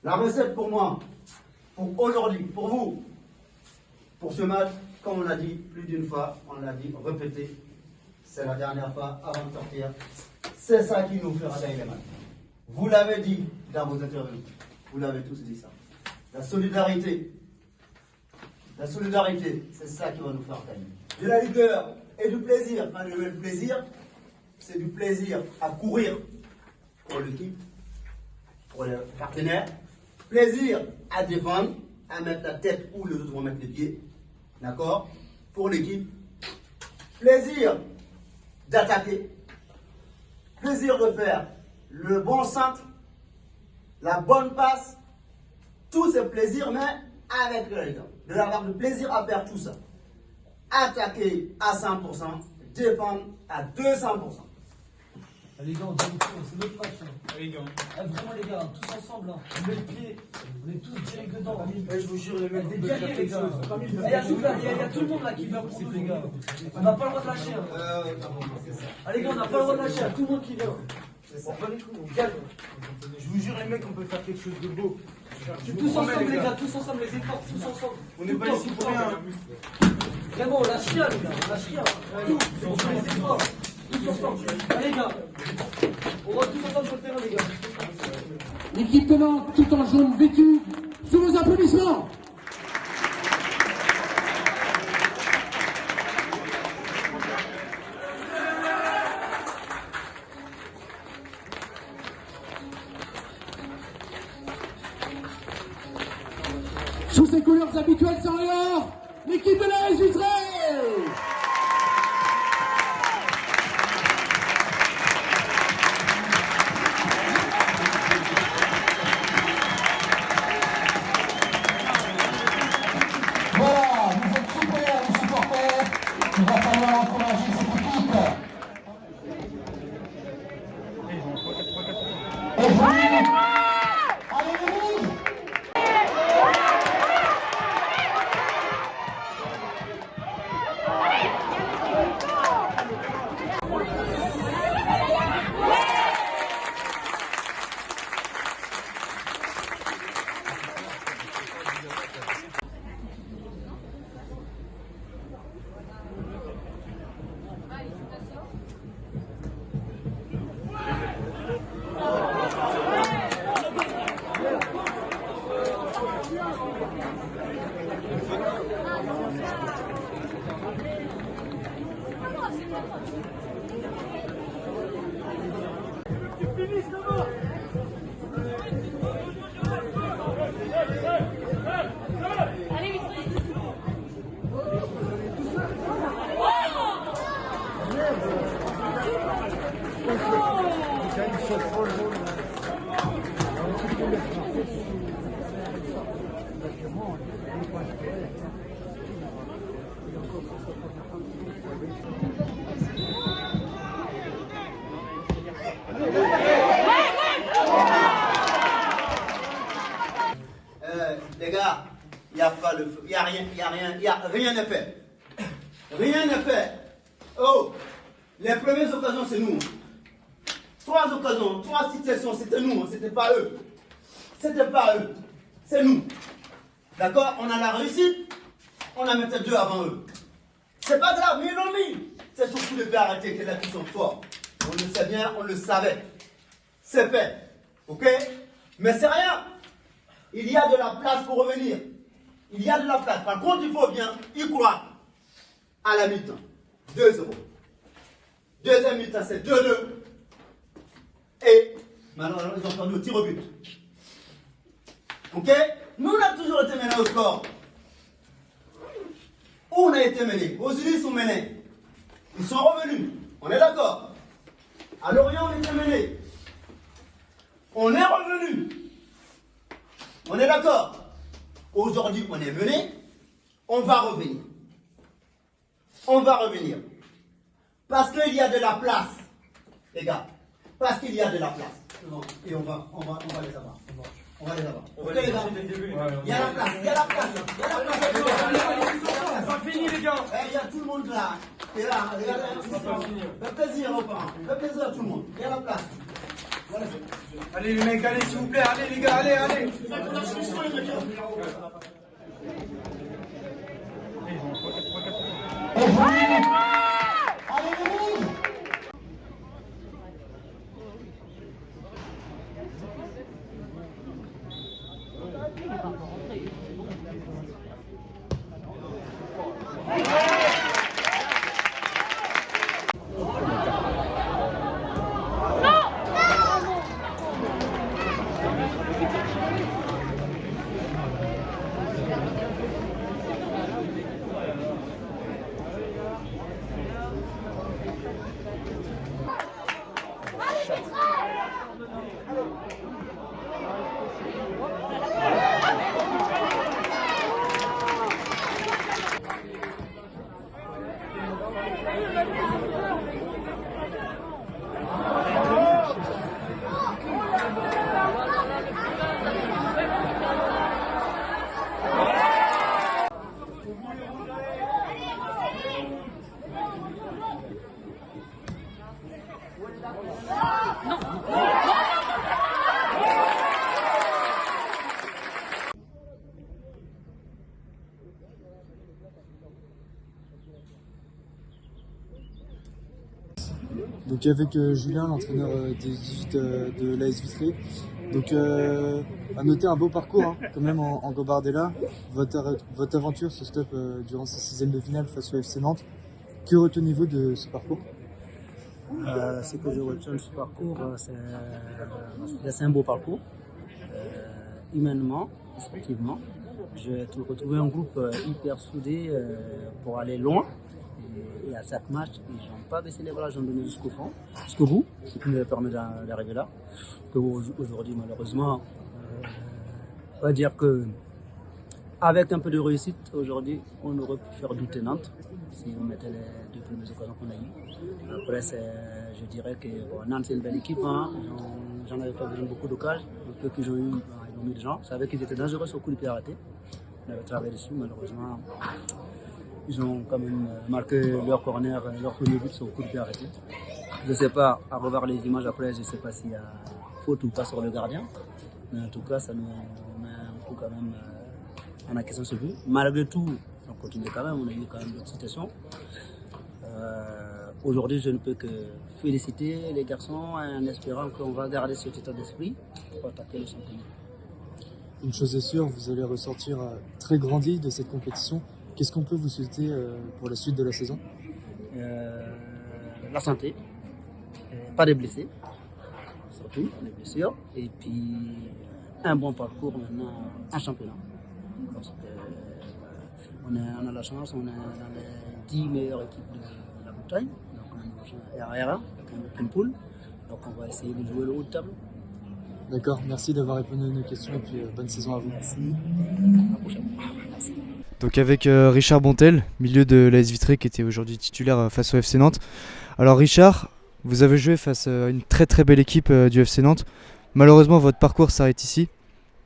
La recette pour moi, pour aujourd'hui, pour vous, pour ce match, comme on l'a dit plus d'une fois, on l'a dit, répété, c'est la dernière fois avant de sortir. C'est ça qui nous fera gagner les matchs. Vous l'avez dit dans vos interviews, vous l'avez tous dit ça. La solidarité, c'est ça qui va nous faire gagner. De la rigueur et du plaisir. Quand le plaisir, c'est du plaisir à courir pour l'équipe, pour les partenaires. Plaisir à défendre, à mettre la tête où les autres vont mettre les pieds. D'accord? Pour l'équipe. Plaisir d'attaquer. Plaisir de faire le bon centre, la bonne passe. Tous ces plaisirs, mais avec le rigueur. De l'avoir le plaisir à faire tout ça. Attaquer à 100%, défendre à 200%. Les gars, c'est notre match. Les gars. Vraiment, les gars, tous ensemble. On met le pied, on est tous direct dedans. Et je vous jure, les mecs, des guerriers, les gars. Il y a tout le monde là qui vient pour nous, les gars. On n'a pas le droit de lâcher. Allez, les gars, on n'a pas le droit de lâcher. Il y a tout le monde qui vient. On gagne. Je vous jure, les mecs, on peut faire quelque chose de beau. Tous ensemble, les gars, tous ensemble, les efforts, tous ensemble. On n'est pas ici pour rien. Vraiment, on lâche rien, les gars. On lâche rien. On fait les efforts. Tous ensemble. Allez, les gars. On va tous ensemble sur le terrain, les gars. L'équipe de Nantes, tout en jaune vêtue, sous vos applaudissements. Sous ses couleurs habituelles sans l'or, l'équipe de la SUTRE. Voilà, vous êtes super, les supporters. Il va falloir encourager cette équipe. Et jouer. Allez, les rouges. Les gars, il n'y a pas le feu, il n'y a rien n'est fait. Rien n'est fait. Oh, les premières occasions, c'est nous. 3 occasions, 3 situations, c'était nous, c'était pas eux. C'était pas eux, c'est nous. D'accord? On a la réussite, on a mis 2 avant eux. C'est pas grave, mais ils l'ont mis. C'est surtout les gars arrêtés qui là qui sont forts. On le sait bien, on le savait. C'est fait. Ok? Mais c'est rien. Il y a de la place pour revenir. Il y a de la place. Par contre, il faut bien y croire. À la mi-temps, 2-0. Deuxième mi-temps, c'est 2-2. Et maintenant, ils ont perdu au tir au but. Ok? Nous, on a toujours été menés au score. On a été menés. Aux Unis sont menés. Ils sont revenus. On est d'accord? À Lorient, on était menés. On est revenus. On est d'accord? Aujourd'hui, on est mené. On va revenir. On va revenir. Parce qu'il y a de la place, les gars. Parce qu'il y a de la place. Et on va les avoir. On va les avoir. Ok, les gars? Il y a la place. Il y a la place. Il y a la place. C'est pas fini, les gars. Il y a tout le monde là. Et là, regardez. Fais plaisir aux parents. Fais plaisir à tout le monde. Il y a la place. Allez les mecs, allez s'il vous plaît, allez les gars, allez. Allez, les rouges. Donc avec Julien, l'entraîneur des 18 de l'AS Vitré. Donc à noter un beau parcours hein, quand même en Gambardella. Votre aventure se stoppe durant ces 6e de finale face au FC Nantes. Que retenez-vous de ce parcours? Ce que je retiens de ce parcours, c'est un beau parcours. Humainement, sportivement, j'ai retrouvé un groupe hyper soudé pour aller loin. Et à chaque match, ils n'ont pas baissé les bras, ils ont donné jusqu'au fond, jusqu'au bout, ce qui me permet d'arriver là. Aujourd'hui, malheureusement, on va dire que avec un peu de réussite, aujourd'hui, on aurait pu faire douter Nantes si on mettait les 2 premières occasions qu'on a eues. Après, je dirais que Nantes, c'est une belle équipe. Hein. J'en avais pas besoin de beaucoup d'occasions. Le peu qu'ils ont eu, ils ont mis des gens. Je savais qu'ils étaient dangereux sur le coup de pied arrêté. On avait travaillé dessus, malheureusement. Ils ont quand même marqué leur corner, leur premier but sur le coup de pied arrêté. Je ne sais pas, à revoir les images après, je ne sais pas s'il y a faute ou pas sur le gardien. Mais en tout cas, ça nous met un coup quand même en question ce but. Malgré tout, on continue quand même, on a eu quand même d'autres situations. Aujourd'hui, je ne peux que féliciter les garçons en espérant qu'on va garder cet état d'esprit pour attaquer le championnat. Une chose est sûre, vous allez ressortir très grandi de cette compétition. Qu'est-ce qu'on peut vous souhaiter pour la suite de la saison? La santé, pas de blessés, surtout les blessures, et puis un bon parcours maintenant en championnat. Parce que, on a la chance, on est dans les 10 meilleures équipes de la montagne, donc on est en R1 avec une poule, donc on va essayer de jouer le haut de tableau. D'accord, merci d'avoir répondu à nos questions et puis bonne saison à vous. Merci, à la prochaine. Merci. Donc avec Richard Bontel, milieu de l'AS Vitré qui était aujourd'hui titulaire face au FC Nantes. Alors Richard, vous avez joué face à une très très belle équipe du FC Nantes. Malheureusement votre parcours s'arrête ici.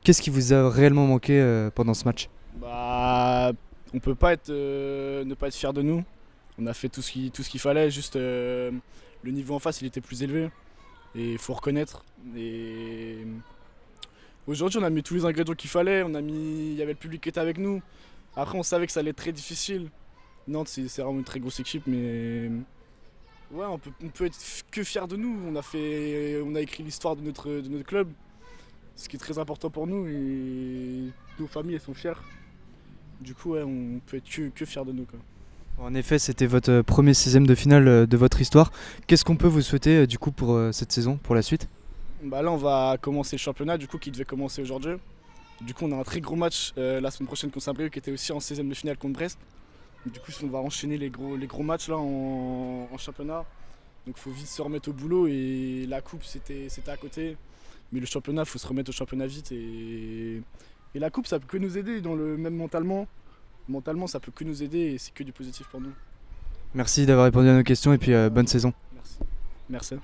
Qu'est-ce qui vous a réellement manqué pendant ce match? On peut pas ne pas être fier de nous. On a fait tout ce qu'il fallait, juste le niveau en face il était plus élevé. Et il faut reconnaître. Et aujourd'hui on a mis tous les ingrédients qu'il fallait, il y avait le public qui était avec nous. Après on savait que ça allait être très difficile. Nantes c'est vraiment une très grosse équipe, mais ouais, on peut être que fier de nous. On a écrit l'histoire de notre club, ce qui est très important pour nous et nos familles elles sont fières. Du coup ouais, on peut être que fier de nous quoi. En effet, c'était votre premier 16e de finale de votre histoire. Qu'est-ce qu'on peut vous souhaiter du coup pour cette saison, pour la suite? Là on va commencer le championnat du coup qui devait commencer aujourd'hui. Du coup on a un très gros match la semaine prochaine contre Saint-Brieuc qui était aussi en 16e de finale contre Brest. Du coup on va enchaîner les gros matchs là en championnat. Donc il faut vite se remettre au boulot et la coupe c'était à côté. Mais le championnat, il faut se remettre au championnat vite et la coupe ça peut que nous aider même mentalement. Mentalement ça peut que nous aider et c'est que du positif pour nous. Merci d'avoir répondu à nos questions et puis bonne saison. Merci.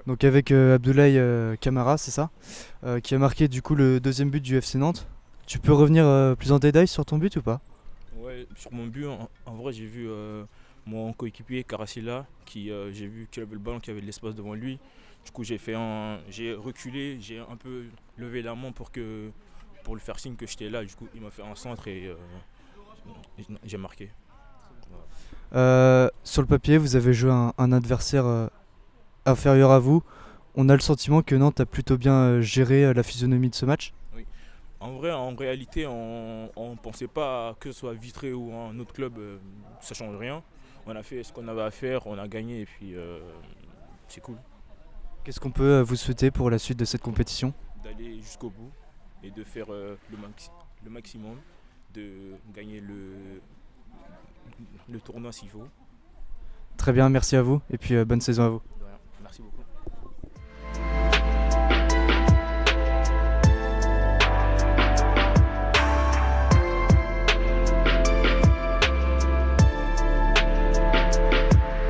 Donc avec Abdoulaye Camara, c'est ça, qui a marqué du coup le 2e but du FC Nantes. Tu peux revenir plus en détail sur ton but ou pas? Ouais, sur mon but, en vrai j'ai vu mon coéquipier Karasila j'ai vu qu'il avait le ballon, qu'il avait de l'espace devant lui. Du coup, j'ai reculé, j'ai un peu levé la main pour le faire signe que j'étais là. Du coup, il m'a fait un centre et j'ai marqué. Sur le papier, vous avez joué un adversaire inférieur à vous. On a le sentiment que Nantes a plutôt bien géré la physionomie de ce match. En vrai, en réalité, on ne pensait pas que ce soit Vitré ou un autre club, ça ne change rien. On a fait ce qu'on avait à faire, on a gagné et puis c'est cool. Qu'est-ce qu'on peut vous souhaiter pour la suite de cette compétition? D'aller jusqu'au bout et de faire le maximum, de gagner le tournoi s'il faut. Très bien, merci à vous et puis bonne saison à vous. De rien. Merci beaucoup.